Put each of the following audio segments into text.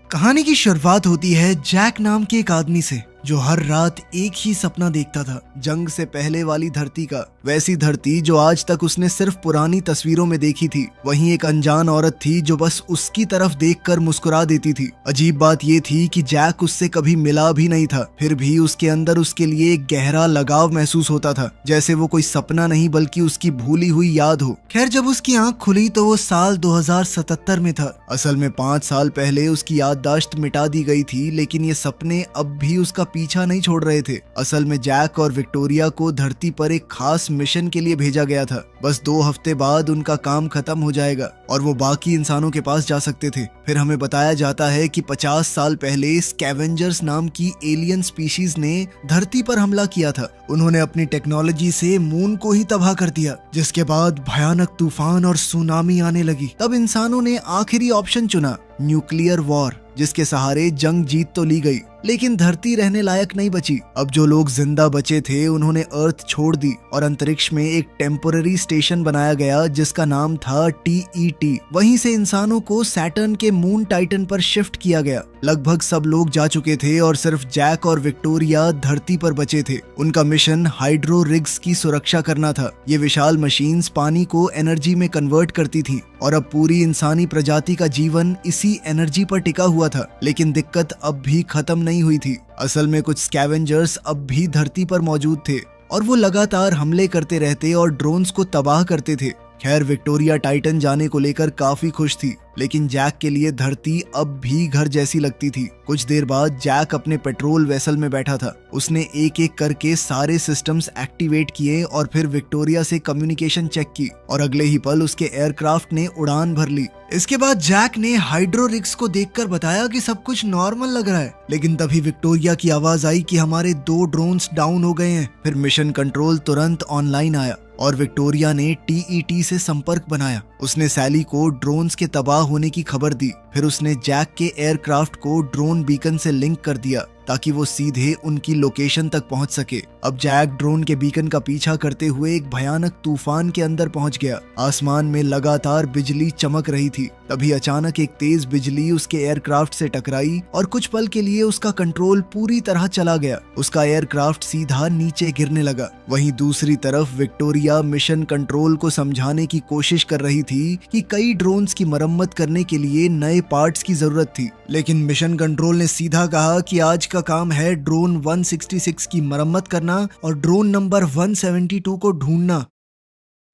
कहानी की शुरुआत होती है जैक नाम के एक आदमी से जो हर रात एक ही सपना देखता था, जंग से पहले वाली धरती का। वैसी धरती जो आज तक उसने सिर्फ पुरानी तस्वीरों में देखी थी। वहीं एक अनजान औरत थी जो बस उसकी तरफ देखकर मुस्कुरा देती थी। अजीब बात ये थी कि जैक उससे कभी मिला भी नहीं था, फिर भी उसके अंदर उसके लिए एक गहरा लगाव महसूस होता था, जैसे वो कोई सपना नहीं बल्कि उसकी भूली हुई याद हो। खैर, जब उसकी आंख खुली तो वो साल 2077 में था। असल में 5 साल पहले उसकी याददाश्त मिटा दी गई थी, लेकिन ये सपने अब भी उसका पीछा नहीं छोड़ रहे थे। असल में जैक और विक्टोरिया को धरती पर एक खास मिशन के लिए भेजा गया था। बस 2 हफ्ते बाद उनका काम खत्म हो जाएगा और वो बाकी इंसानों के पास जा सकते थे। फिर हमें बताया जाता है कि 50 साल पहले स्कैवेंजर्स नाम की एलियन स्पीशीज ने धरती पर हमला किया था। उन्होंने अपनी टेक्नोलॉजी से मून को ही तबाह कर दिया, जिसके बाद भयानक तूफान और सुनामी आने लगी। तब इंसानों ने आखिरी ऑप्शन चुना, न्यूक्लियर वॉर, जिसके सहारे जंग जीत तो ली गई, लेकिन धरती रहने लायक नहीं बची। अब जो लोग जिंदा बचे थे उन्होंने अर्थ छोड़ दी और अंतरिक्ष में एक टेम्पोररी स्टेशन बनाया गया जिसका नाम था TET। वहीं से इंसानों को सैटर्न के मून टाइटन पर शिफ्ट किया गया। लगभग सब लोग जा चुके थे और सिर्फ जैक और विक्टोरिया धरती पर बचे थे। उनका मिशन हाइड्रो रिग्स की सुरक्षा करना था। ये विशाल मशीन्स पानी को एनर्जी में कन्वर्ट करती थी और अब पूरी इंसानी प्रजाति का जीवन इसी एनर्जी पर टिका हुआ था। लेकिन दिक्कत अब भी खत्म नहीं हुई थी। असल में कुछ स्कैवेंजर्स अब भी धरती पर मौजूद थे और वो लगातार हमले करते रहते और ड्रोन्स को तबाह करते थे। खैर, विक्टोरिया टाइटन जाने को लेकर काफी खुश थी, लेकिन जैक के लिए धरती अब भी घर जैसी लगती थी। कुछ देर बाद जैक अपने पेट्रोल वेसल में बैठा था। उसने एक एक करके सारे सिस्टम्स एक्टिवेट किए और फिर विक्टोरिया से कम्युनिकेशन चेक की और अगले ही पल उसके एयरक्राफ्ट ने उड़ान भर ली। इसके बाद जैक ने हाइड्रो रिग्स को देखकर बताया कि सब कुछ नॉर्मल लग रहा है, लेकिन तभी विक्टोरिया की आवाज आई कि हमारे 2 ड्रोन्स डाउन हो गए हैं। फिर मिशन कंट्रोल तुरंत ऑनलाइन आया और विक्टोरिया ने TET से संपर्क बनाया। उसने सैली को ड्रोन्स के तबाह होने की खबर दी। फिर उसने जैक के एयरक्राफ्ट को ड्रोन बीकन से लिंक कर दिया ताकि वो सीधे उनकी लोकेशन तक पहुंच सके। अब जैक ड्रोन के बीकन का पीछा करते हुए एक भयानक तूफान के अंदर पहुंच गया। आसमान में लगातार बिजली चमक रही थी। तभी अचानक एक तेज बिजली उसके एयरक्राफ्ट से टकराई और कुछ पल के लिए उसका कंट्रोल पूरी तरह चला गया। उसका एयरक्राफ्ट सीधा नीचे गिरने लगा। वहीं दूसरी तरफ विक्टोरिया मिशन कंट्रोल को समझाने की कोशिश कर रही थी कि कई ड्रोन्स की मरम्मत करने के लिए नए पार्ट्स की जरूरत थी, लेकिन मिशन कंट्रोल ने सीधा कहा कि आज का काम है ड्रोन 166 की मरम्मत करना और ड्रोन नंबर 172 को ढूंढना।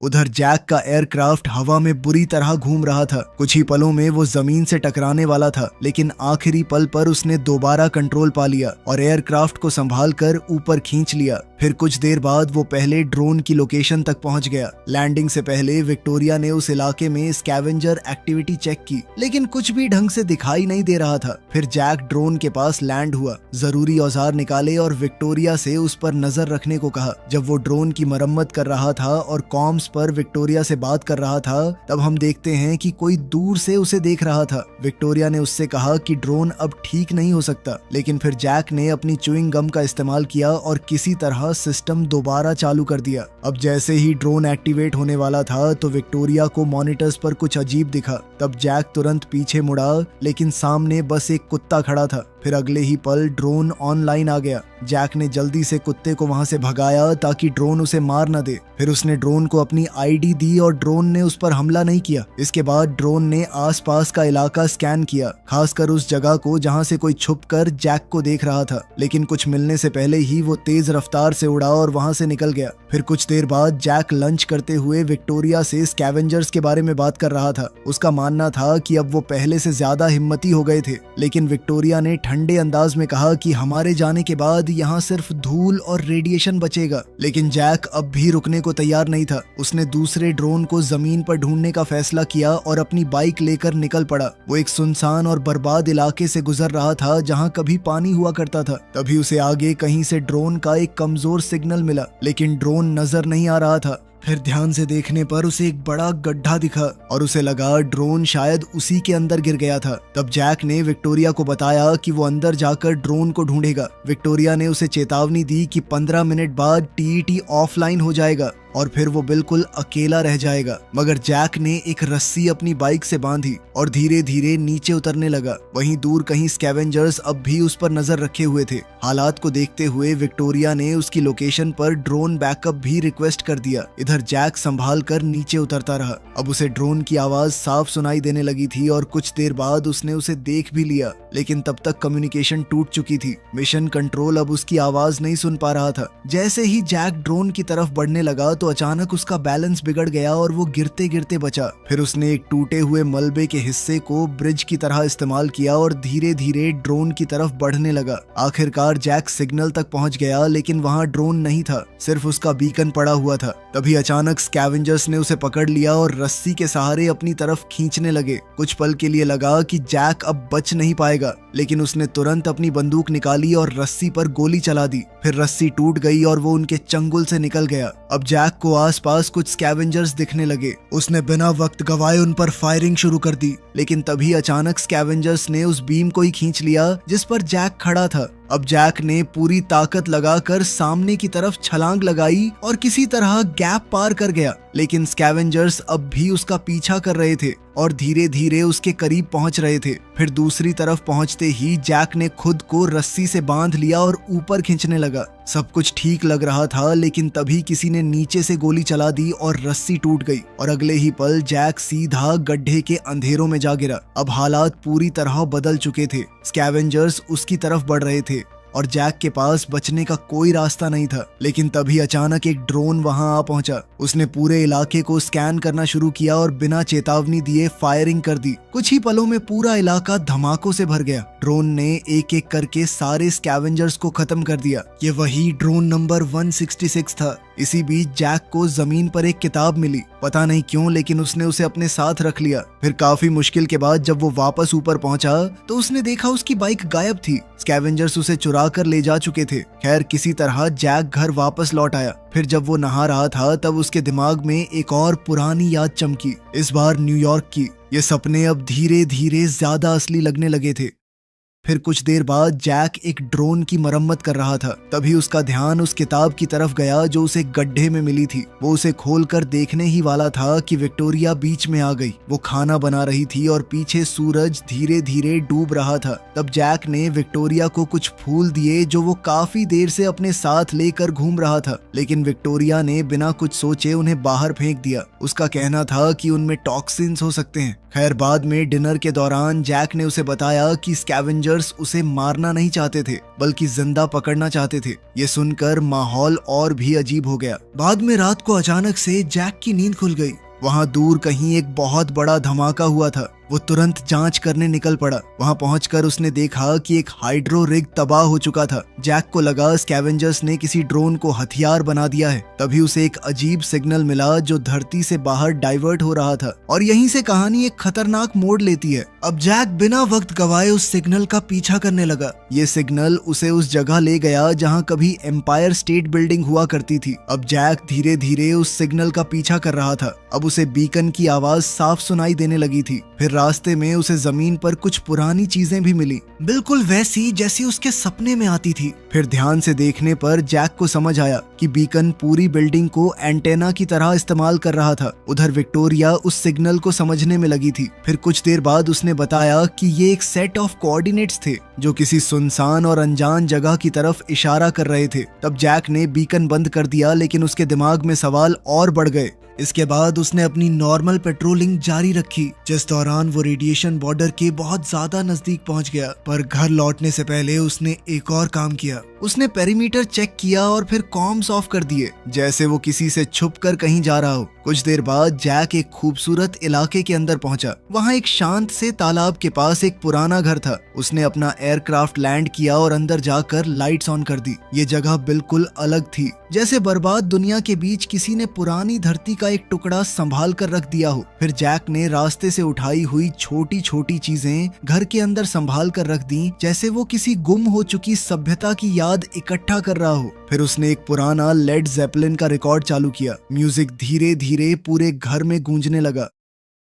उधर जैक का एयरक्राफ्ट हवा में बुरी तरह घूम रहा था। कुछ ही पलों में वो जमीन से टकराने वाला था, लेकिन आखिरी पल पर उसने दोबारा कंट्रोल पा लिया और एयरक्राफ्ट को संभालकर ऊपर खींच लिया। फिर कुछ देर बाद वो पहले ड्रोन की लोकेशन तक पहुंच गया। लैंडिंग से पहले विक्टोरिया ने उस इलाके में स्कैवेंजर एक्टिविटी चेक की, लेकिन कुछ भी ढंग से दिखाई नहीं दे रहा था। फिर जैक ड्रोन के पास लैंड हुआ, जरूरी औजार निकाले और विक्टोरिया से उस पर नजर रखने को कहा। जब वो ड्रोन की मरम्मत कर रहा था और कॉम्स पर विक्टोरिया से बात कर रहा था, तब हम देखते हैं कि कोई दूर से उसे देख रहा था। विक्टोरिया ने उससे कहा कि ड्रोन अब ठीक नहीं हो सकता, लेकिन फिर जैक ने अपनी च्युइंग गम का इस्तेमाल किया और किसी तरह सिस्टम दोबारा चालू कर दिया। अब जैसे ही ड्रोन एक्टिवेट होने वाला था तो विक्टोरिया को मॉनिटर्स पर कुछ अजीब दिखा। तब जैक तुरंत पीछे मुड़ा, लेकिन सामने बस एक कुत्ता खड़ा था। फिर अगले ही पल ड्रोन ऑनलाइन आ गया। जैक ने जल्दी से कुत्ते को वहां से भगाया ताकि ड्रोन उसे मार न दे। फिर उसने ड्रोन को अपनी ID दी और ड्रोन ने उस पर हमला नहीं किया। इसके बाद ड्रोन ने आसपास का इलाका स्कैन किया, खासकर उस जगह को जहां से कोई छुपकर जैक को देख रहा था, लेकिन कुछ मिलने से पहले ही वो तेज रफ्तार से उड़ा और वहां से निकल गया। फिर कुछ देर बाद जैक लंच करते हुए विक्टोरिया से स्कैवेंजर्स के बारे में बात कर रहा था। उसका मानना था कि अब वो पहले से ज्यादा हिम्मती हो गए थे, लेकिन विक्टोरिया ने ठंडे अंदाज में कहा कि हमारे जाने के बाद यहाँ सिर्फ धूल और रेडिएशन बचेगा। लेकिन जैक अब भी रुकने को तैयार नहीं था। उसने दूसरे ड्रोन को जमीन पर ढूंढने का फैसला किया और अपनी बाइक लेकर निकल पड़ा। वो एक सुनसान और बर्बाद इलाके से गुजर रहा था जहाँ कभी पानी हुआ करता था। तभी उसे आगे कहीं से ड्रोन का एक कमजोर सिग्नल मिला, लेकिन ड्रोन नजर नहीं आ रहा था। फिर ध्यान से देखने पर उसे एक बड़ा गड्ढा दिखा और उसे लगा ड्रोन शायद उसी के अंदर गिर गया था। तब जैक ने विक्टोरिया को बताया कि वो अंदर जाकर ड्रोन को ढूंढेगा। विक्टोरिया ने उसे चेतावनी दी कि 15 मिनट बाद TET ऑफलाइन हो जाएगा और फिर वो बिल्कुल अकेला रह जाएगा। मगर जैक ने एक रस्सी अपनी बाइक से बांधी और धीरे धीरे नीचे उतरने लगा। वहीं दूर कहीं स्कैवेंजर्स अब भी उस पर नजर रखे हुए थे। हालात को देखते हुए विक्टोरिया ने उसकी लोकेशन पर ड्रोन बैकअप भी रिक्वेस्ट कर दिया। इधर जैक संभाल कर नीचे उतरता रहा। अब उसे ड्रोन की आवाज साफ सुनाई देने लगी थी और कुछ देर बाद उसने उसे देख भी लिया, लेकिन तब तक कम्युनिकेशन टूट चुकी थी। मिशन कंट्रोल अब उसकी आवाज नहीं सुन पा रहा था। जैसे ही जैक ड्रोन की तरफ बढ़ने लगा तो अचानक उसका बैलेंस बिगड़ गया और वो गिरते गिरते बचा। फिर उसने एक टूटे हुए मलबे के हिस्से को ब्रिज की तरह इस्तेमाल किया और धीरे धीरे ड्रोन की तरफ बढ़ने लगा। आखिरकार जैक सिग्नल तक पहुंच गया, लेकिन वहां ड्रोन नहीं था, सिर्फ उसका बीकन पड़ा हुआ था। तभी अचानक स्कैवेंजर्स ने उसे पकड़ लिया और रस्सी के सहारे अपनी तरफ खींचने लगे। कुछ पल के लिए लगा कि जैक अब बच नहीं पाएगा, लेकिन उसने तुरंत अपनी बंदूक निकाली और रस्सी पर गोली चला दी। फिर रस्सी टूट गई और वो उनके चंगुल से निकल गया। अब जैक को आसपास कुछ स्कैवेंजर्स दिखने लगे। उसने बिना वक्त गवाए उन पर फायरिंग शुरू कर दी, लेकिन तभी अचानक स्कैवेंजर्स ने उस बीम को ही खींच लिया जिस पर जैक खड़ा था। अब जैक ने पूरी ताकत लगाकर सामने की तरफ छलांग लगाई और किसी तरह गैप पार कर गया, लेकिन स्कैवेंजर्स अब भी उसका पीछा कर रहे थे और धीरे धीरे उसके करीब पहुंच रहे थे। फिर दूसरी तरफ पहुंचते ही जैक ने खुद को रस्सी से बांध लिया और ऊपर खींचने लगा। सब कुछ ठीक लग रहा था, लेकिन तभी किसी ने नीचे से गोली चला दी और रस्सी टूट गई और अगले ही पल जैक सीधा गड्ढे के अंधेरों में जा गिरा। अब हालात पूरी तरह बदल चुके थे। स्कैवेंजर्स उसकी तरफ बढ़ रहे थे और जैक के पास बचने का कोई रास्ता नहीं था। लेकिन तभी अचानक एक ड्रोन वहां आ पहुंचा। उसने पूरे इलाके को स्कैन करना शुरू किया और बिना चेतावनी दिए फायरिंग कर दी। कुछ ही पलों में पूरा इलाका धमाकों से भर गया। ड्रोन ने एक एक करके सारे स्कैवेंजर्स को खत्म कर दिया। ये वही ड्रोन नंबर 166 था। इसी बीच जैक को जमीन पर एक किताब मिली। पता नहीं क्यों, लेकिन उसने उसे अपने साथ रख लिया। फिर काफी मुश्किल के बाद जब वो वापस ऊपर पहुंचा तो उसने देखा उसकी बाइक गायब थी। स्कैवेंजर्स उसे चुरा कर ले जा चुके थे। खैर, किसी तरह जैक घर वापस लौट आया। फिर जब वो नहा रहा था तब उसके दिमाग में एक और पुरानी याद चमकी, इस बार न्यूयॉर्क की। ये सपने अब धीरे धीरे ज्यादा असली लगने लगे थे। फिर कुछ देर बाद जैक एक ड्रोन की मरम्मत कर रहा था। तभी उसका ध्यान उस किताब की तरफ गया जो उसे गड्ढे में मिली थी। वो उसे खोलकर देखने ही वाला था कि विक्टोरिया बीच में आ गई। वो खाना बना रही थी और पीछे सूरज धीरे धीरे डूब रहा था। तब जैक ने विक्टोरिया को कुछ फूल दिए जो वो काफी देर से अपने साथ लेकर घूम रहा था, लेकिन विक्टोरिया ने बिना कुछ सोचे उन्हें बाहर फेंक दिया। उसका कहना था कि उनमें टॉक्सिन्स हो सकते हैं। खैर, बाद में डिनर के दौरान जैक ने उसे बताया कि स्कैवेंजर्स उसे मारना नहीं चाहते थे, बल्कि जिंदा पकड़ना चाहते थे। ये सुनकर माहौल और भी अजीब हो गया। बाद में रात को अचानक से जैक की नींद खुल गई। वहां दूर कहीं एक बहुत बड़ा धमाका हुआ था। वो तुरंत जांच करने निकल पड़ा। वहां पहुंचकर उसने देखा कि एक हाइड्रो रिग तबाह हो चुका था। जैक को लगा स्कैवेंजर्स ने किसी ड्रोन को हथियार बना दिया है। तभी उसे एक अजीब सिग्नल मिला जो धरती से बाहर डाइवर्ट हो रहा था और यहीं से कहानी एक खतरनाक मोड़ लेती है। अब जैक बिना वक्त गवाए उस सिग्नल का पीछा करने लगा। ये सिग्नल उसे उस जगह ले गया जहाँ कभी एम्पायर स्टेट बिल्डिंग हुआ करती थी। अब जैक धीरे धीरे उस सिग्नल का पीछा कर रहा था। अब उसे बीकन की आवाज साफ सुनाई देने लगी थी। फिर रास्ते में उसे जमीन पर कुछ पुरानी चीजें भी मिली, बिल्कुल वैसी जैसी उसके सपने में आती थी। फिर ध्यान से देखने पर जैक को समझ आया कि बीकन पूरी बिल्डिंग को एंटेना की तरह इस्तेमाल कर रहा था। उधर विक्टोरिया उस सिग्नल को समझने में लगी थी। फिर कुछ देर बाद उसने बताया कि ये एक सेट ऑफ कोऑर्डिनेट्स थे जो किसी सुनसान और अनजान जगह की तरफ इशारा कर रहे थे। तब जैक ने बीकन बंद कर दिया, लेकिन उसके दिमाग में सवाल और बढ़ गए। इसके बाद उसने अपनी नॉर्मल पेट्रोलिंग जारी रखी, जिस दौरान वो रेडिएशन बॉर्डर के बहुत ज्यादा नजदीक पहुंच गया। पर घर लौटने से पहले उसने एक और काम किया। उसने पेरीमीटर चेक किया और फिर कॉम्स ऑफ कर दिए, जैसे वो किसी से छुपकर कहीं जा रहा हो। कुछ देर बाद जैक एक खूबसूरत इलाके के अंदर पहुंचा। वहां एक शांत से तालाब के पास एक पुराना घर था। उसने अपना एयरक्राफ्ट लैंड किया और अंदर जाकर लाइट्स ऑन कर दी। ये जगह बिल्कुल अलग थी, जैसे बर्बाद दुनिया के बीच किसी ने पुरानी धरती का एक टुकड़ा संभाल कर रख दिया हो। फिर जैक ने रास्ते से उठाई हुई छोटी छोटी चीजें घर के अंदर संभाल कर रख दी, जैसे वो किसी गुम हो चुकी सभ्यता की याद इकट्ठा कर रहा हो। फिर उसने एक पुराना लेड जेपलिन का रिकॉर्ड चालू किया। म्यूजिक धीरे धीरे पूरे घर में गूंजने लगा।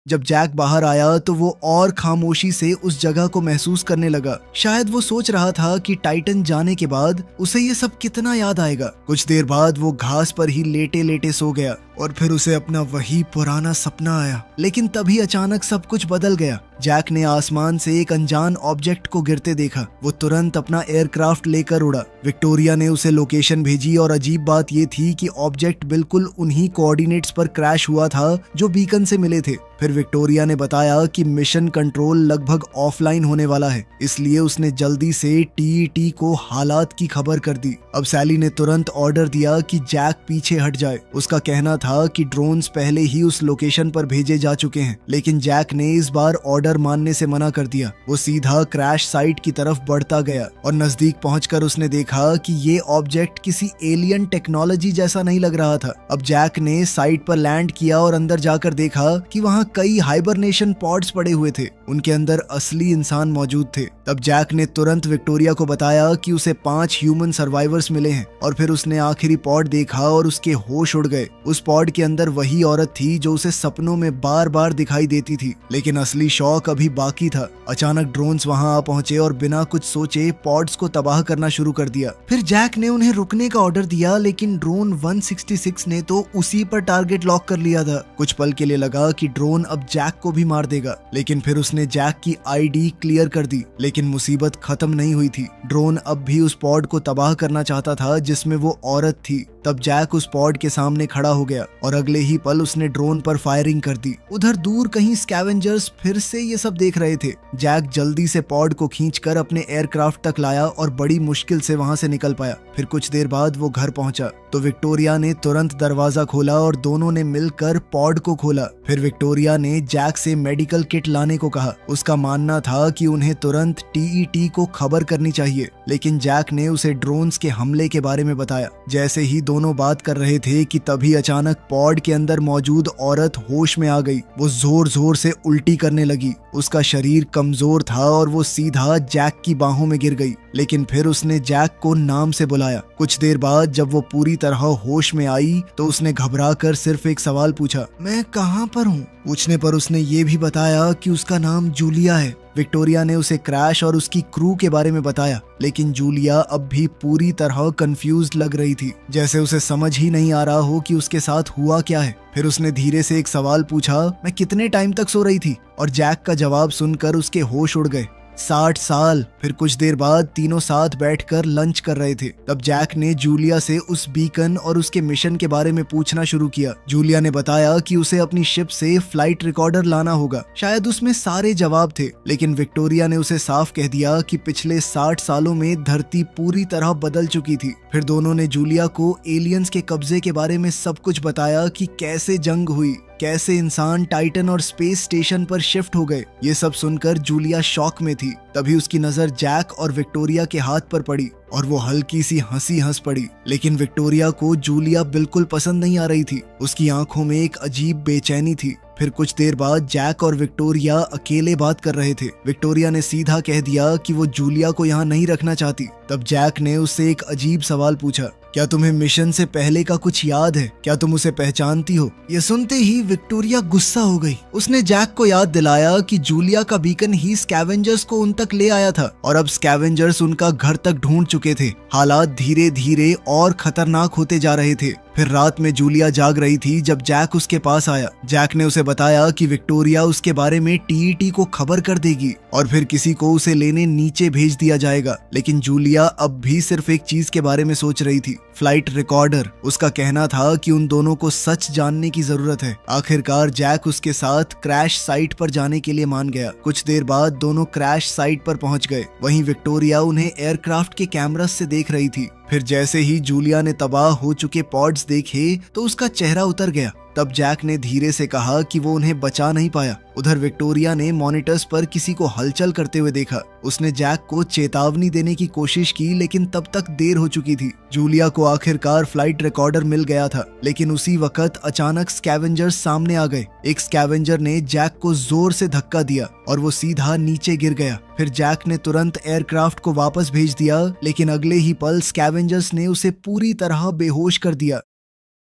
जब जैक बाहर आया तो वो और खामोशी से उस जगह को महसूस करने लगा। शायद वो सोच रहा था कि टाइटन जाने के बाद उसे ये सब कितना याद आएगा। कुछ देर बाद वो घास पर ही लेटे लेटे सो गया और फिर उसे अपना वही पुराना सपना आया। लेकिन तभी अचानक सब कुछ बदल गया। जैक ने आसमान से एक अनजान ऑब्जेक्ट को गिरते देखा। वो तुरंत अपना एयरक्राफ्ट लेकर उड़ा। विक्टोरिया ने उसे लोकेशन भेजी और अजीब बात ये थी कि ऑब्जेक्ट बिल्कुल उन्हीं कोऑर्डिनेट्स पर क्रैश हुआ था जो बीकन से मिले थे। फिर विक्टोरिया ने बताया कि मिशन कंट्रोल लगभग ऑफलाइन होने वाला है, इसलिए उसने जल्दी से टीईटी को हालात की खबर कर दी। अब सैली ने तुरंत ऑर्डर दिया कि जैक पीछे हट जाए। उसका कहना था कि ड्रोन्स पहले ही उस लोकेशन पर भेजे जा चुके हैं, लेकिन जैक ने इस बार ऑर्डर मानने से मना कर दिया। वो सीधा क्रैश साइट की तरफ बढ़ता गया और नजदीक पहुंचकर उसने देखा कि ये ऑब्जेक्ट किसी एलियन टेक्नोलॉजी जैसा नहीं लग रहा था। अब जैक ने साइट पर लैंड किया और अंदर जाकर देखा कि वहां कई हाइबरनेशन पॉड्स पड़े हुए थे। उनके अंदर असली इंसान मौजूद थे। तब जैक ने तुरंत विक्टोरिया को बताया कि उसे 5 ह्यूमन सर्वाइवर्स मिले हैं और फिर उसने आखिरी पॉड देखा और उसके होश उड़ गए। उस पॉड के अंदर वही औरत थी जो उसे सपनों में बार बार दिखाई देती थी, लेकिन असली शौक अभी बाकी था। अचानक ड्रोन्स वहां आ पहुंचे और बिना कुछ सोचे पॉड्स को तबाह करना शुरू कर दिया। फिर जैक ने उन्हें रुकने का ऑर्डर दिया, लेकिन ड्रोन 166 ने तो उसी पर टारगेट लॉक कर लिया था। कुछ पल के लिए लगा कि ड्रोन अब जैक को भी मार देगा, लेकिन फिर उसने जैक की आईडी क्लियर कर दी। लेकिन मुसीबत खत्म नहीं हुई थी। ड्रोन अब भी उस पॉड को तबाह करना चाहता था जिसमें वो औरत थी। तब जैक उस पॉड के सामने खड़ा हो गया और अगले ही पल उसने ड्रोन पर फायरिंग कर दी। उधर दूर कहीं स्कैवेंजर्स फिर से ये सब देख रहे थे। जैक जल्दी से पॉड को खींचकर अपने एयरक्राफ्ट तक लाया और बड़ी मुश्किल से वहां से निकल पाया। फिर कुछ देर बाद वो घर पहुंचा तो विक्टोरिया ने तुरंत दरवाजा खोला और दोनों ने मिलकर पॉड को खोला। फिर विक्टोरिया ने जैक से मेडिकल किट लाने को कहा। उसका मानना था कि उन्हें तुरंत टीईटी को खबर करनी चाहिए, लेकिन जैक ने उसे ड्रोन्स के हमले के बारे में बताया। जैसे ही दोनों बात कर रहे थे कि तभी अचानक पॉड के अंदर मौजूद औरत होश में आ गई। वो जोर जोर से उल्टी करने लगी। उसका शरीर कमजोर था और वो सीधा जैक की बाहों में गिर गई। लेकिन फिर उसने जैक को नाम से बुलाया। कुछ देर बाद जब वो पूरी तरह होश में आई तो उसने घबराकर सिर्फ एक सवाल पूछा, मैं कहाँ पर हूँ? पूछने पर उसने ये भी बताया कि उसका नाम जूलिया है। विक्टोरिया ने उसे क्रैश और उसकी क्रू के बारे में बताया, लेकिन जूलिया अब भी पूरी तरह कंफ्यूज्ड लग रही थी, जैसे उसे समझ ही नहीं आ रहा हो कि उसके साथ हुआ क्या है। फिर उसने धीरे से एक सवाल पूछा, मैं कितने टाइम तक सो रही थी? और जैक का जवाब सुनकर उसके होश उड़ गए। 60 साल। फिर कुछ देर बाद तीनों साथ बैठकर लंच कर रहे थे। तब जैक ने जूलिया से उस बीकन और उसके मिशन के बारे में पूछना शुरू किया। जूलिया ने बताया कि उसे अपनी शिप से फ्लाइट रिकॉर्डर लाना होगा। शायद उसमें सारे जवाब थे, लेकिन विक्टोरिया ने उसे साफ कह दिया कि पिछले 60 सालों में धरती पूरी तरह बदल चुकी थी। फिर दोनों ने जूलिया को एलियंस के कब्जे के बारे में सब कुछ बताया कि कैसे जंग हुई, कैसे इंसान टाइटन और स्पेस स्टेशन पर शिफ्ट हो गए। ये सब सुनकर जूलिया शॉक में थी। तभी उसकी नजर जैक और विक्टोरिया के हाथ पर पड़ी और वो हल्की सी हंसी हंस पड़ी। लेकिन विक्टोरिया को जूलिया बिल्कुल पसंद नहीं आ रही थी। उसकी आंखों में एक अजीब बेचैनी थी। फिर कुछ देर बाद जैक और विक्टोरिया अकेले बात कर रहे थे। विक्टोरिया ने सीधा कह दिया कि वो जूलिया को यहाँ नहीं रखना चाहती। तब जैक ने उससे एक अजीब सवाल पूछा, क्या तुम्हें मिशन से पहले का कुछ याद है? क्या तुम उसे पहचानती हो? ये सुनते ही विक्टोरिया गुस्सा हो गई। उसने जैक को याद दिलाया कि जूलिया का बीकन ही स्कैवेंजर्स को उन तक ले आया था और अब स्कैवेंजर्स उनका घर तक ढूंढ चुके थे। हालात धीरे धीरे और खतरनाक होते जा रहे थे। फिर रात में जूलिया जाग रही थी जब जैक उसके पास आया। जैक ने उसे बताया कि विक्टोरिया उसके बारे में टीईटी को खबर कर देगी और फिर किसी को उसे लेने नीचे भेज दिया जाएगा। लेकिन जूलिया अब भी सिर्फ एक चीज के बारे में सोच रही थी, फ्लाइट रिकॉर्डर। उसका कहना था कि उन दोनों को सच जानने की जरूरत है। आखिरकार जैक उसके साथ क्रैश साइट पर जाने के लिए मान गया। कुछ देर बाद दोनों क्रैश साइट पर पहुंच गए। वहीं विक्टोरिया उन्हें एयरक्राफ्ट के कैमरा से देख रही थी। फिर जैसे ही जूलिया ने तबाह हो चुके पॉड्स देखे तो उसका चेहरा उतर गया। तब जैक ने धीरे से कहा कि वो उन्हें बचा नहीं पाया। उधर विक्टोरिया ने मॉनिटर्स पर किसी को हलचल करते हुए देखा। उसने जैक को चेतावनी देने की कोशिश की, लेकिन तब तक देर हो चुकी थी। जूलिया को आखिरकार फ्लाइट रिकॉर्डर मिल गया था, लेकिन उसी वक्त अचानक स्कैवेंजर्स सामने आ गए। एक स्कैवेंजर ने जैक को जोर से धक्का दिया और वो सीधा नीचे गिर गया। फिर जैक ने तुरंत एयरक्राफ्ट को वापस भेज दिया, लेकिन अगले ही पल स्कैवेंजर्स ने उसे पूरी तरह बेहोश कर दिया।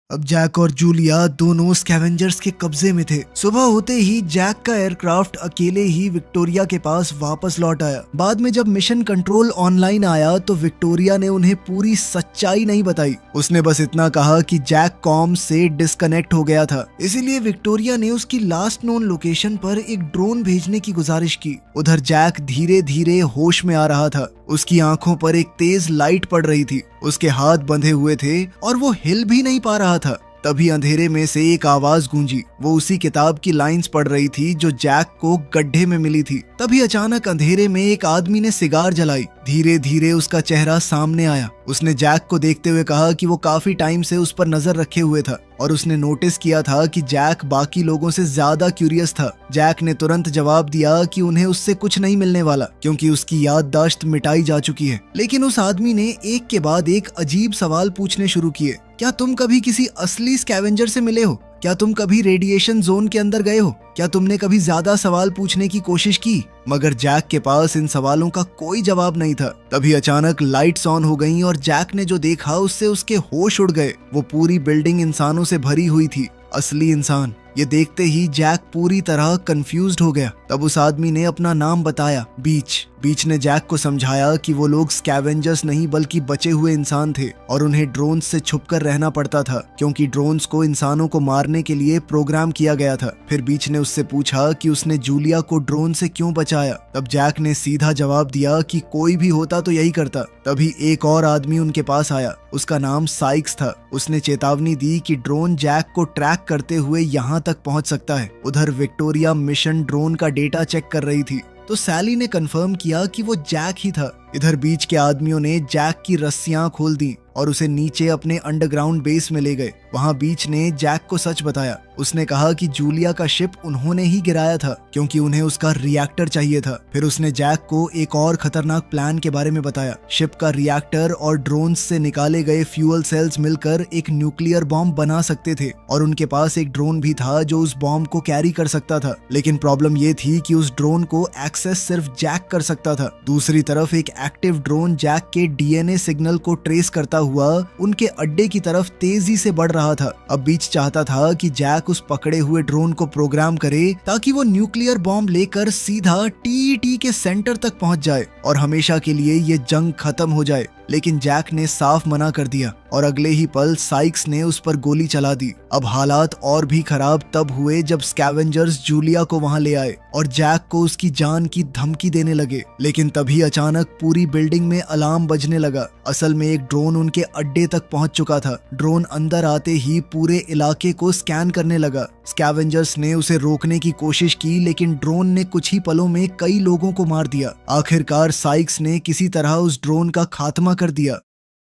अब जैक और जूलिया दोनों स्कैवेंजर्स के कब्जे में थे। सुबह होते ही जैक का एयरक्राफ्ट अकेले ही विक्टोरिया के पास वापस लौट आया। बाद में जब मिशन कंट्रोल ऑनलाइन आया तो विक्टोरिया ने उन्हें पूरी सच्चाई नहीं बताई। उसने बस इतना कहा कि जैक कॉम से डिस्कनेक्ट हो गया था, इसीलिए विक्टोरिया ने उसकी लास्ट नोन लोकेशन पर एक ड्रोन भेजने की गुजारिश की। उधर जैक धीरे धीरे होश में आ रहा था। उसकी आंखों पर एक तेज लाइट पड़ रही थी, उसके हाथ बंधे हुए थे और वो हिल भी नहीं पा रहा था। तभी अंधेरे में से एक आवाज गूंजी। वो उसी किताब की लाइंस पढ़ रही थी जो जैक को गड्ढे में मिली थी। तभी अचानक अंधेरे में एक आदमी ने सिगार जलाई। धीरे धीरे उसका चेहरा सामने आया। उसने जैक को देखते हुए कहा कि वो काफी टाइम से उस पर नजर रखे हुए था और उसने नोटिस किया था कि जैक बाकी लोगों से ज्यादा क्यूरियस था। जैक ने तुरंत जवाब दिया कि उन्हें उससे कुछ नहीं मिलने वाला क्योंकि उसकी याददाश्त मिटाई जा चुकी है। लेकिन उस आदमी ने एक के बाद एक अजीब सवाल पूछने शुरू किए। क्या तुम कभी किसी असली स्कैवेंजर से मिले हो? क्या तुम कभी रेडिएशन जोन के अंदर गए हो? क्या तुमने कभी ज्यादा सवाल पूछने की कोशिश की? मगर जैक के पास इन सवालों का कोई जवाब नहीं था। तभी अचानक लाइट्स ऑन हो गईं और जैक ने जो देखा उससे उसके होश उड़ गए। वो पूरी बिल्डिंग इंसानों से भरी हुई थी, असली इंसान। ये देखते ही जैक पूरी तरह कंफ्यूज्ड हो गया। तब उस आदमी ने अपना नाम बताया, बीच। बीच ने जैक को समझाया कि वो लोग स्कैवेंजर्स नहीं बल्कि बचे हुए इंसान थे और उन्हें ड्रोन्स से छुपकर रहना पड़ता था क्योंकि ड्रोन्स को इंसानों को मारने के लिए प्रोग्राम किया गया था। फिर बीच ने उससे पूछा कि उसने जूलिया को ड्रोन से क्यों बचाया। तब जैक ने सीधा जवाब दिया कि कोई भी होता तो यही करता। तभी एक और आदमी उनके पास आया। उसका नाम साइक्स था। उसने चेतावनी दी कि ड्रोन जैक को ट्रैक करते हुए यहाँ तक पहुंच सकता है। उधर विक्टोरिया मिशन ड्रोन का डेटा चेक कर रही थी तो सैली ने कंफर्म किया कि वो जैक ही था। इधर बीच के आदमियों ने जैक की रस्सियां खोल दी और उसे नीचे अपने अंडरग्राउंड बेस में ले गए। वहां बीच ने जैक को सच बताया। उसने कहा कि जूलिया का शिप उन्होंने ही गिराया था क्योंकि उन्हें उसका रिएक्टर चाहिए था। फिर उसने जैक को एक और खतरनाक प्लान के बारे में बताया। शिप का रिएक्टर और ड्रोन्स से निकाले गए फ्यूल सेल्स मिलकर एक न्यूक्लियर बॉम्ब बना सकते थे और उनके पास एक ड्रोन भी था जो उस बॉम्ब को कैरी कर सकता था। लेकिन प्रॉब्लम ये थी कि उस ड्रोन को एक्सेस सिर्फ जैक कर सकता था। दूसरी तरफ एक एक्टिव ड्रोन जैक के डीएनए सिग्नल को ट्रेस करता हुआ उनके अड्डे की तरफ तेजी से बढ़ रहा था। अब बीच चाहता था कि जैक उस पकड़े हुए ड्रोन को प्रोग्राम करे ताकि वो न्यूक्लियर बॉम्ब लेकर सीधा टीईटी के सेंटर तक पहुंच जाए और हमेशा के लिए ये जंग खत्म हो जाए। लेकिन जैक ने साफ मना कर दिया और अगले ही पल साइक्स ने उस पर गोली चला दी। अब हालात और भी खराब तब हुए जब स्कैवेंजर्स जूलिया को वहां ले आए और जैक को उसकी जान की धमकी देने लगे। लेकिन तभी अचानक पूरी बिल्डिंग में अलार्म बजने लगा। असल में एक ड्रोन उनके अड्डे तक पहुंच चुका था। ड्रोन अंदर आते ही पूरे इलाके को स्कैन करने लगा। स्कैवेंजर्स ने उसे रोकने की कोशिश की लेकिन ड्रोन ने कुछ ही पलों में कई लोगों को मार दिया। आखिरकार साइक्स ने किसी तरह उस ड्रोन का खात्मा कर दिया।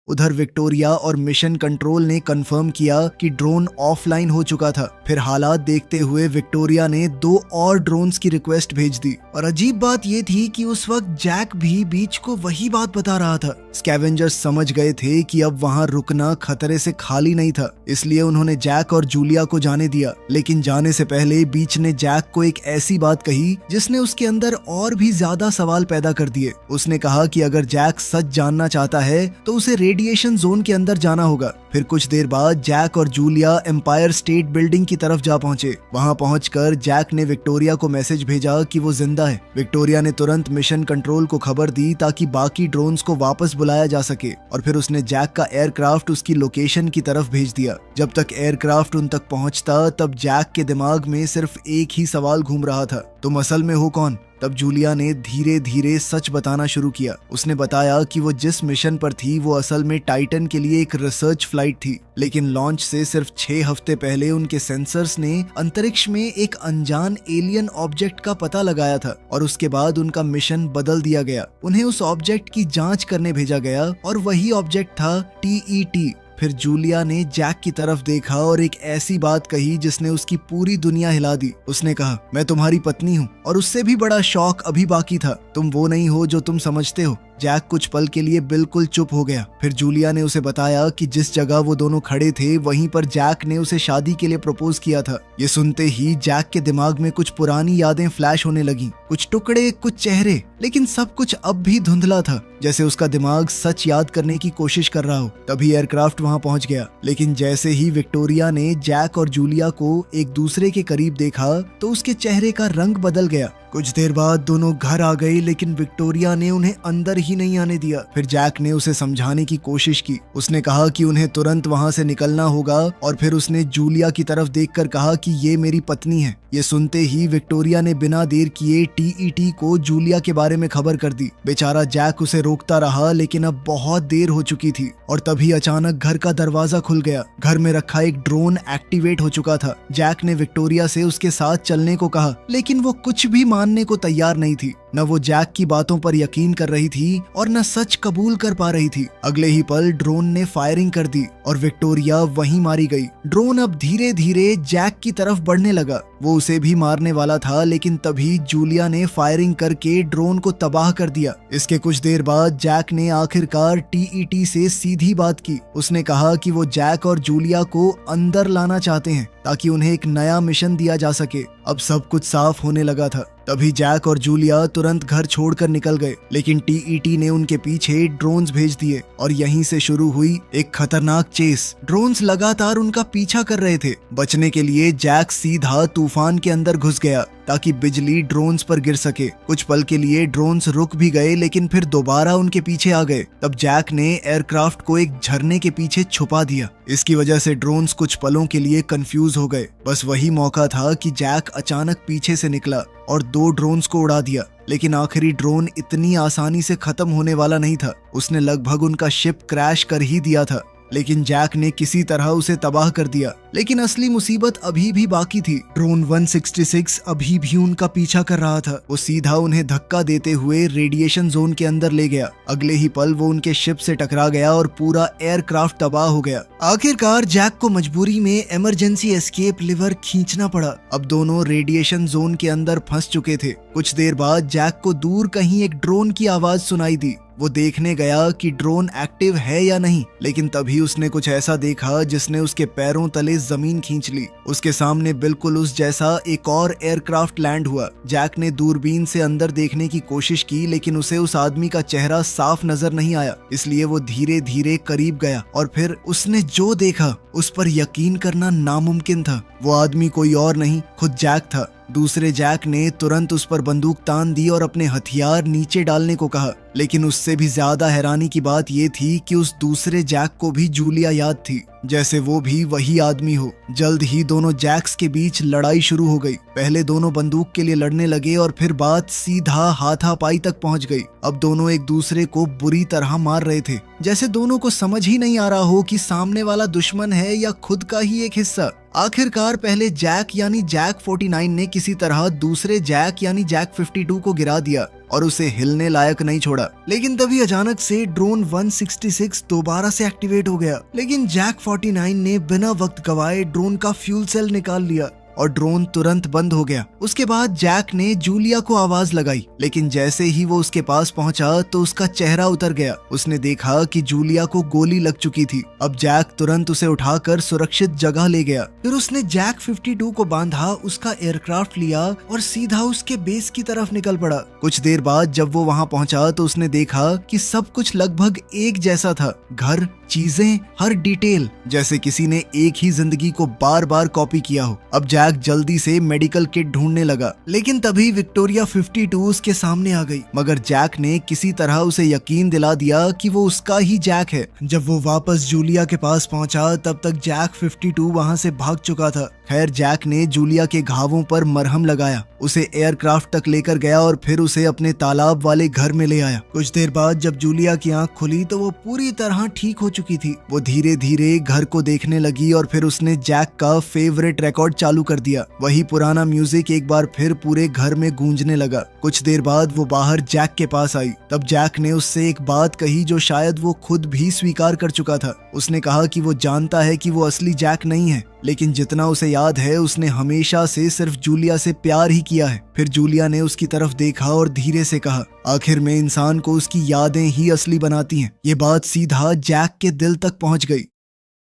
उधर विक्टोरिया और मिशन कंट्रोल ने कंफर्म किया कि ड्रोन ऑफलाइन हो चुका था। फिर हालात देखते हुए विक्टोरिया ने 2 और ड्रोन्स की रिक्वेस्ट भेज दी और अजीब बात यह थी कि उस वक्त जैक भी बीच को वही बात बता रहा था। स्कैवेंजर्स समझ गए थे कि अब वहां रुकना खतरे से खाली नहीं था, इसलिए उन्होंने जैक और जूलिया को जाने दिया। लेकिन जाने से पहले बीच ने जैक को एक ऐसी बात कही जिसने उसके अंदर और भी ज्यादा सवाल पैदा कर दिए। उसने कहा कि अगर जैक सच जानना चाहता है तो उसे रेडिएशन जोन के अंदर जाना होगा। फिर कुछ देर बाद जैक और जूलिया एम्पायर स्टेट बिल्डिंग की तरफ जा पहुंचे। वहां पहुंचकर जैक ने विक्टोरिया को मैसेज भेजा कि वो जिंदा है। विक्टोरिया ने तुरंत मिशन कंट्रोल को खबर दी ताकि बाकी ड्रोन्स को वापस बुलाया जा सके और फिर उसने जैक का एयरक्राफ्ट उसकी लोकेशन की तरफ भेज दिया। जब तक एयरक्राफ्ट उन तक पहुंचता तब जैक के दिमाग में सिर्फ एक ही सवाल घूम रहा था, तुम असल में हो कौन? तब जूलिया ने धीरे धीरे सच बताना शुरू किया। उसने बताया कि वो जिस मिशन पर थी वो असल में टाइटन के लिए एक रिसर्च फ्लाइट थी, लेकिन लॉन्च से सिर्फ 6 हफ्ते पहले उनके सेंसर्स ने अंतरिक्ष में एक अनजान एलियन ऑब्जेक्ट का पता लगाया था और उसके बाद उनका मिशन बदल दिया गया। उन्हें उस ऑब्जेक्ट की जांच करने भेजा गया और वही ऑब्जेक्ट था टीईटी। फिर जूलिया ने जैक की तरफ देखा और एक ऐसी बात कही जिसने उसकी पूरी दुनिया हिला दी। उसने कहा, मैं तुम्हारी पत्नी हूँ और उससे भी बड़ा शौक अभी बाकी था। तुम वो नहीं हो जो तुम समझते हो। जैक कुछ पल के लिए बिल्कुल चुप हो गया। फिर जूलिया ने उसे बताया कि जिस जगह वो दोनों खड़े थे वहीं पर जैक ने उसे शादी के लिए प्रपोज किया था। ये सुनते ही जैक के दिमाग में कुछ पुरानी यादें फ्लैश होने लगी, कुछ टुकड़े, कुछ चेहरे, लेकिन सब कुछ अब भी धुंधला था, जैसे उसका दिमाग सच याद करने की कोशिश कर रहा हो। तभी एयरक्राफ्ट वहां पहुंच गया, लेकिन जैसे ही विक्टोरिया ने जैक और जूलिया को एक दूसरे के करीब देखा तो उसके चेहरे का रंग बदल गया। कुछ देर बाद दोनों घर आ गए, लेकिन विक्टोरिया ने उन्हें अंदर ही नहीं आने दिया। फिर जैक ने उसे समझाने की कोशिश की। उसने कहा कि उन्हें तुरंत वहां से निकलना होगा और फिर उसने जूलिया की तरफ देखकर कहा कि ये मेरी पत्नी है। ये सुनते ही विक्टोरिया ने बिना देर किए टीईटी को जूलिया के बारे में खबर कर दी। बेचारा जैक उसे रोकता रहा, लेकिन अब बहुत देर हो चुकी थी और तभी अचानक घर का दरवाजा खुल गया। घर में रखा एक ड्रोन एक्टिवेट हो चुका था। जैक ने विक्टोरिया से उसके साथ चलने को कहा, लेकिन वो कुछ भी मानने को तैयार नहीं थी। न वो जैक की बातों पर यकीन कर रही थी और न सच कबूल कर पा रही थी। अगले ही पल ड्रोन ने फायरिंग कर दी और विक्टोरिया वहीं मारी गई। ड्रोन अब धीरे धीरे जैक की तरफ बढ़ने लगा। वो उसे भी मारने वाला था, लेकिन तभी जूलिया ने फायरिंग करके ड्रोन को तबाह कर दिया। इसके कुछ देर बाद जैक ने आखिरकार टीईटी से सीधी बात की। उसने कहा कि वो जैक और जूलिया को अंदर लाना चाहते हैं ताकि उन्हें एक नया मिशन दिया जा सके। अब सब कुछ साफ होने लगा था। तभी जैक और जूलिया तुरंत घर छोड़कर निकल गए, लेकिन टीईटी ने उनके पीछे ड्रोन्स भेज दिए और यहीं से शुरू हुई एक खतरनाक चेस। ड्रोन्स लगातार उनका पीछा कर रहे थे। बचने के लिए जैक सीधा तूफान के अंदर घुस गया ताकि बिजली ड्रोन्स पर गिर सके। कुछ पल के लिए ड्रोन्स रुक भी गए, लेकिन फिर दोबारा उनके पीछे आ गए। तब जैक ने एयरक्राफ्ट को एक झरने के पीछे छुपा दिया। इसकी वजह से ड्रोन्स कुछ पलों के लिए कंफ्यूज हो गए। बस वही मौका था कि जैक अचानक पीछे से निकला और 2 ड्रोन्स को उड़ा दिया। लेकिन आखिरी ड्रोन इतनी आसानी से खत्म होने वाला नहीं था। उसने लगभग उनका शिप क्रैश कर ही दिया था, लेकिन जैक ने किसी तरह उसे तबाह कर दिया। लेकिन असली मुसीबत अभी भी बाकी थी। ड्रोन 166 अभी भी उनका पीछा कर रहा था। वो सीधा उन्हें धक्का देते हुए रेडिएशन जोन के अंदर ले गया। अगले ही पल वो उनके शिप से टकरा गया और पूरा एयरक्राफ्ट तबाह हो गया। आखिरकार जैक को मजबूरी में इमरजेंसी एस्केप लीवर खींचना पड़ा। अब दोनों रेडिएशन जोन के अंदर फंस चुके थे। कुछ देर बाद जैक को दूर कहीं एक ड्रोन की आवाज सुनाई दी। वो देखने गया कि ड्रोन एक्टिव है या नहीं, लेकिन तभी उसने कुछ ऐसा देखा जिसने उसके पैरों तले जमीन खींच ली। उसके सामने बिल्कुल उस जैसा एक और एयरक्राफ्ट लैंड हुआ। जैक ने दूरबीन से अंदर देखने की कोशिश की, लेकिन उसे उस आदमी का चेहरा साफ नजर नहीं आया। इसलिए वो धीरे धीरे करीब गया और फिर उसने जो देखा उस पर यकीन करना नामुमकिन था। वो आदमी कोई और नहीं, खुद जैक था। दूसरे जैक ने तुरंत उस पर बंदूक तान दी और अपने हथियार नीचे डालने को कहा। लेकिन उससे भी ज्यादा हैरानी की बात यह थी कि उस दूसरे जैक को भी जूलिया याद थी, जैसे वो भी वही आदमी हो। जल्द ही दोनों जैक्स के बीच लड़ाई शुरू हो गई। पहले दोनों बंदूक के लिए लड़ने लगे और फिर बात सीधा हाथापाई तक पहुंच गई। अब दोनों एक दूसरे को बुरी तरह मार रहे थे, जैसे दोनों को समझ ही नहीं आ रहा हो कि सामने वाला दुश्मन है या खुद का ही एक हिस्सा। आखिरकार पहले जैक यानी जैक 49 ने किसी तरह दूसरे जैक यानी जैक 52 को गिरा दिया और उसे हिलने लायक नहीं छोड़ा। लेकिन तभी अचानक से ड्रोन 166 दोबारा से एक्टिवेट हो गया। लेकिन जैक 49 ने बिना वक्त गवाए ड्रोन का फ्यूल सेल निकाल लिया और ड्रोन तुरंत बंद हो गया। उसके बाद जैक ने जूलिया को आवाज लगाई, लेकिन जैसे ही वो उसके पास पहुंचा तो उसका चेहरा उतर गया। उसने देखा कि जूलिया को गोली लग चुकी थी। अब जैक तुरंत उसे उठाकर सुरक्षित जगह ले गया। फिर उसने जैक 52 को बांधा, उसका एयरक्राफ्ट लिया और सीधा उसके बेस की तरफ निकल पड़ा। कुछ देर बाद जब वो वहां पहुंचा तो उसने देखा कि सब कुछ लगभग एक जैसा था। घर, चीजें, हर डिटेल, जैसे किसी ने एक ही जिंदगी को बार बार कॉपी किया हो। अब जैक जल्दी से मेडिकल किट ढूंढने लगा, लेकिन तभी विक्टोरिया 52 उसके सामने आ गई। मगर जैक ने किसी तरह उसे यकीन दिला दिया कि वो उसका ही जैक है। जब वो वापस जूलिया के पास पहुंचा तब तक जैक 52 वहां से भाग चुका था। खैर, जैक ने जूलिया के घावों पर मरहम लगाया, उसे एयरक्राफ्ट तक लेकर गया और फिर उसे अपने तालाब वाले घर में ले आया। कुछ देर बाद जब जूलिया की आंख खुली तो वो पूरी तरह ठीक हो चुकी थी। वो धीरे धीरे घर को देखने लगी और फिर उसने जैक का फेवरेट रिकॉर्ड चालू कर दिया। वही पुराना म्यूजिक एक बार फिर पूरे घर में गूंजने लगा। कुछ देर बाद वो बाहर जैक के पास आई। तब जैक ने उससे एक बात कही जो शायद वो खुद भी स्वीकार कर चुका था। उसने कहा कि वो जानता है कि वो असली जैक नहीं है, लेकिन जितना उसे याद है उसने हमेशा से सिर्फ जूलिया से प्यार ही किया है। फिर जूलिया ने उसकी तरफ देखा और धीरे से कहा, आखिर में इंसान को उसकी यादें ही असली बनाती हैं। ये बात सीधा जैक के दिल तक पहुंच गई।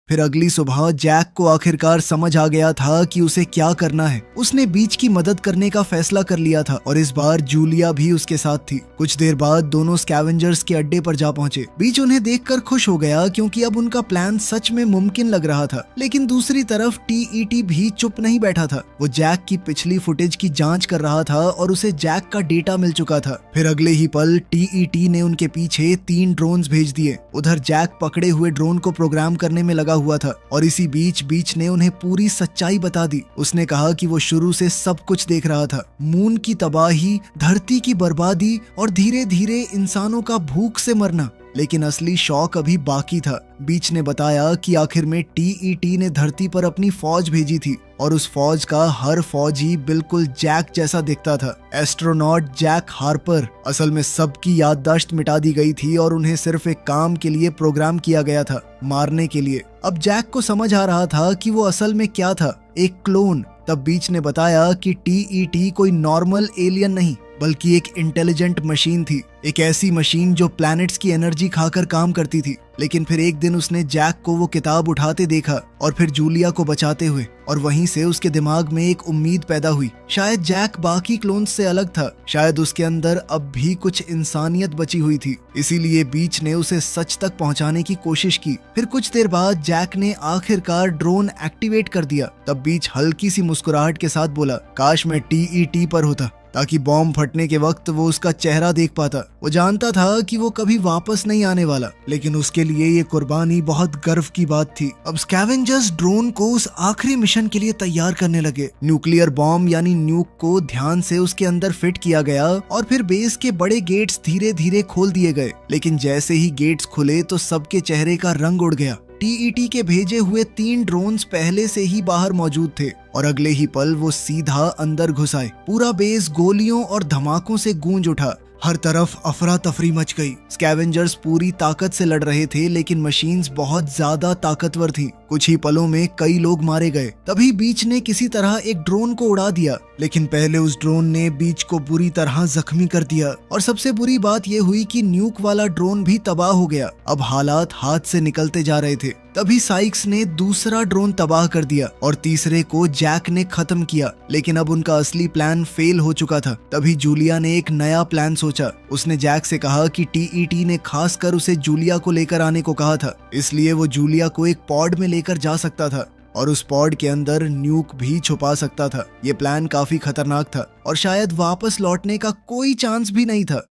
फिर अगली सुबह जैक को आखिरकार समझ आ गया था कि उसे क्या करना है। उसने बीच की मदद करने का फैसला कर लिया था और इस बार जूलिया भी उसके साथ थी। कुछ देर बाद दोनों स्कैवेंजर्स के अड्डे पर जा पहुंचे। बीच उन्हें देखकर खुश हो गया क्योंकि अब उनका प्लान सच में मुमकिन लग रहा था। लेकिन दूसरी तरफ टीईटी भी चुप नहीं बैठा था। वो जैक की पिछली फुटेज की जांच कर रहा था और उसे जैक का डेटा मिल चुका था। फिर अगले ही पल टीईटी ने उनके पीछे 3 ड्रोन्स भेज दिए। उधर जैक पकड़े हुए ड्रोन को प्रोग्राम करने में लगा हुआ था और इसी बीच ने उन्हें पूरी सच्चाई बता दी। उसने कहा कि वो शुरू से सब कुछ देख रहा था, मून की तबाही, धरती की बर्बादी और धीरे धीरे इंसानों का भूख से मरना। लेकिन असली शौक अभी बाकी था। बीच ने बताया कि आखिर में टीईटी ने धरती पर अपनी फौज भेजी थी और उस फौज का हर फौजी बिल्कुल जैक जैसा दिखता था। Astronaut Jack Harper. असल में सबकी याददाश्त मिटा दी गई थी और उन्हें सिर्फ एक काम के लिए प्रोग्राम किया गया था, मारने के लिए। अब जैक को समझ आ रहा था कि वो असल में क्या था, एक क्लोन। तब बीच ने बताया कि टीईटी कोई नॉर्मल एलियन नहीं बल्कि एक इंटेलिजेंट मशीन थी, एक ऐसी मशीन जो प्लैनेट्स की एनर्जी खाकर काम करती थी। लेकिन फिर एक दिन उसने जैक को वो किताब उठाते देखा और फिर जूलिया को बचाते हुए, और वहीं से उसके दिमाग में एक उम्मीद पैदा हुई। शायद जैक बाकी क्लोन्स से अलग था, शायद उसके अंदर अब भी कुछ इंसानियत बची हुई थी। इसीलिए बीच ने उसे सच तक पहुंचाने की कोशिश की। फिर कुछ देर बाद जैक ने आखिरकार ड्रोन एक्टिवेट कर दिया। तब बीच हल्की सी मुस्कुराहट के साथ बोला, काश मैं टीईटी पर होता ताकि बॉम्ब फटने के वक्त वो उसका चेहरा देख पाता। वो जानता था कि वो कभी वापस नहीं आने वाला, लेकिन उसके लिए ये कुर्बानी बहुत गर्व की बात थी। अब स्कैवेंजर्स ड्रोन को उस आखिरी मिशन के लिए तैयार करने लगे। न्यूक्लियर बॉम्ब यानी न्यूक को ध्यान से उसके अंदर फिट किया गया और फिर बेस के बड़े गेट्स धीरे धीरे खोल दिए गए। लेकिन जैसे ही गेट्स खुले तो सबके चेहरे का रंग उड़ गया। टीईटी के भेजे हुए 3 ड्रोन्स पहले से ही बाहर मौजूद थे और अगले ही पल वो सीधा अंदर घुस आए। पूरा बेस गोलियों और धमाकों से गूंज उठा। हर तरफ अफरा तफरी मच गई। स्कैवेंजर्स पूरी ताकत से लड़ रहे थे, लेकिन मशीन्स बहुत ज्यादा ताकतवर थीं। कुछ ही पलों में कई लोग मारे गए। तभी बीच ने किसी तरह एक ड्रोन को उड़ा दिया, लेकिन पहले उस ड्रोन ने बीच को बुरी तरह जख्मी कर दिया। और सबसे बुरी बात यह हुई कि न्यूक वाला ड्रोन भी तबाह हो गया। अब हालात हाथ से निकलते जा रहे थे। तभी साइक्स ने दूसरा ड्रोन तबाह कर दिया और तीसरे को जैक ने खत्म किया। लेकिन अब उनका असली प्लान फेल हो चुका था। तभी जूलिया ने एक नया प्लान सोचा। उसने जैक से कहा कि टीईटी ने खासकर उसे जूलिया को लेकर आने को कहा था, इसलिए वो जूलिया को एक पॉड में लेकर जा सकता था और उस पॉड के अंदर न्यूक भी छुपा सकता था। ये प्लान काफी खतरनाक था और शायद वापस लौटने का कोई चांस भी नहीं था।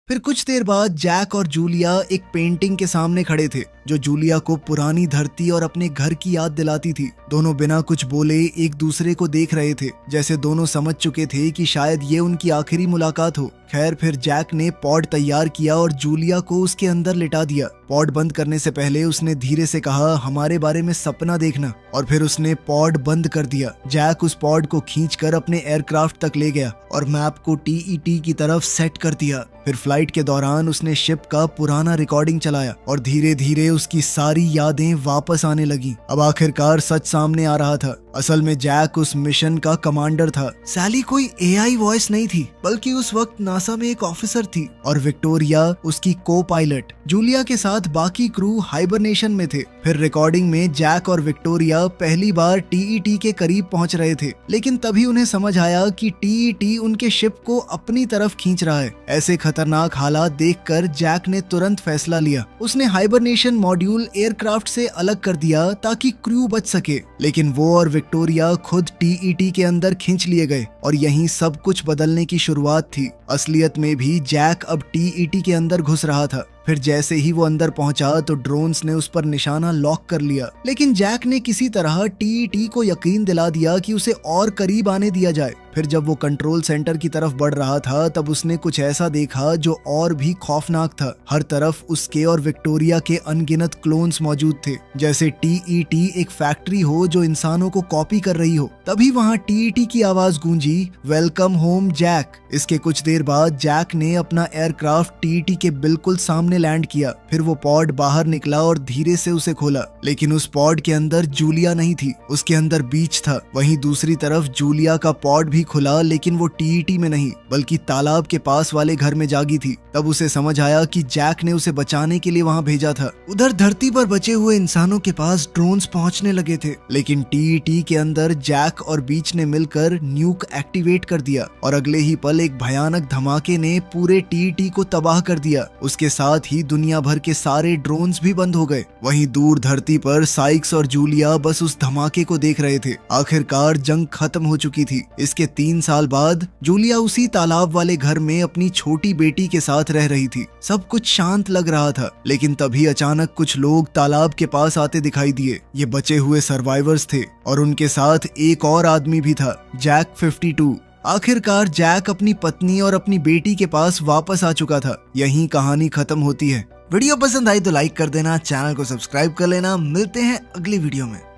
फिर कुछ देर बाद जैक और जूलिया एक पेंटिंग के सामने खड़े थे जो जूलिया को पुरानी धरती और अपने घर की याद दिलाती थी। दोनों बिना कुछ बोले एक दूसरे को देख रहे थे, जैसे दोनों समझ चुके थे कि शायद ये उनकी आखिरी मुलाकात हो। खैर, फिर जैक ने पॉड तैयार किया और जूलिया को उसके अंदर लिटा दिया। पॉड बंद करने से पहले उसने धीरे से कहा, हमारे बारे में सपना देखना, और फिर उसने पॉड बंद कर दिया। जैक उस पॉड को खींचकर अपने एयरक्राफ्ट तक ले गया और मैप को टीईटी की तरफ सेट कर दिया। फिर फ्लाइट के दौरान उसने शिप का पुराना रिकॉर्डिंग चलाया और धीरे धीरे उसकी सारी यादें वापस आने लगी। अब आखिरकार सच सामने आ रहा था। असल में जैक उस मिशन का कमांडर था। सैली कोई एआई वॉइस नहीं थी, बल्कि उस वक्त नासा में एक ऑफिसर थी और विक्टोरिया उसकी को पायलट। जूलिया के साथ बाकी क्रू हाइबरनेशन में थे। फिर रिकॉर्डिंग में जैक और विक्टोरिया पहली बार टीईटी के करीब पहुंच रहे थे, लेकिन तभी उन्हें समझ आया कि टीईटी उनके शिप को अपनी तरफ खींच रहा है। ऐसे खतरनाक हालात देखकर जैक ने तुरंत फैसला लिया। उसने हाइबरनेशन मॉड्यूल एयरक्राफ्ट से अलग कर दिया ताकि क्रू बच सके, लेकिन वो और विक्टोरिया खुद टीईटी के अंदर खींच लिए गए और यहीं सब कुछ बदलने की शुरुआत थी। असलियत में भी जैक अब टीईटी के अंदर घुस रहा था। फिर जैसे ही वो अंदर पहुंचा तो ड्रोन्स ने उस पर निशाना लॉक कर लिया, लेकिन जैक ने किसी तरह टीईटी को यकीन दिला दिया कि उसे और करीब आने दिया जाए। फिर जब वो कंट्रोल सेंटर की तरफ बढ़ रहा था तब उसने कुछ ऐसा देखा जो और भी खौफनाक था। हर तरफ उसके और विक्टोरिया के अनगिनत क्लोन्स मौजूद थे, जैसे टीईटी एक फैक्ट्री हो जो इंसानों को कॉपी कर रही हो। तभी वहाँ टीईटी की आवाज गूंजी, वेलकम होम जैक। इसके कुछ देर बाद जैक ने अपना एयरक्राफ्ट टीईटी के बिल्कुल सामने लैंड किया। फिर वो पॉड बाहर निकला और धीरे से उसे खोला, लेकिन उस पॉड के अंदर जूलिया नहीं थी, उसके अंदर बीच था। वहीं दूसरी तरफ जूलिया का पॉड भी खुला, लेकिन वो टीईटी में नहीं बल्कि तालाब के पास वाले घर में जागी थी। तब उसे समझ आया कि जैक ने उसे बचाने के लिए वहां भेजा था। उधर धरती पर बचे हुए इंसानों के पास ड्रोन्स पहुंचने लगे थे, लेकिन टीईटी के अंदर जैक और बीच ने मिलकर न्यूक एक्टिवेट कर दिया और अगले ही पल एक भयानक धमाके ने पूरे टीईटी को तबाह कर दिया। उसके साथ ही दुनिया भर के सारे ड्रोन्स भी बंद हो गए। वहीं दूर धरती पर साइक्स और जूलिया बस उस धमाके को देख रहे थे। आखिरकार जंग खत्म हो चुकी थी। इसके 3 साल बाद जूलिया उसी तालाब वाले घर में अपनी छोटी बेटी के साथ रह रही थी। सब कुछ शांत लग रहा था, लेकिन तभी अचानक कुछ लोग तालाब के पास आते दिखाई दिए। ये बचे हुए सर्वाइवर्स थे और उनके साथ एक और आदमी भी था, जैक 52। आखिरकार जैक अपनी पत्नी और अपनी बेटी के पास वापस आ चुका था। यहीं कहानी खत्म होती है। वीडियो पसंद आई तो लाइक कर देना, चैनल को सब्सक्राइब कर लेना। मिलते हैं अगली वीडियो में।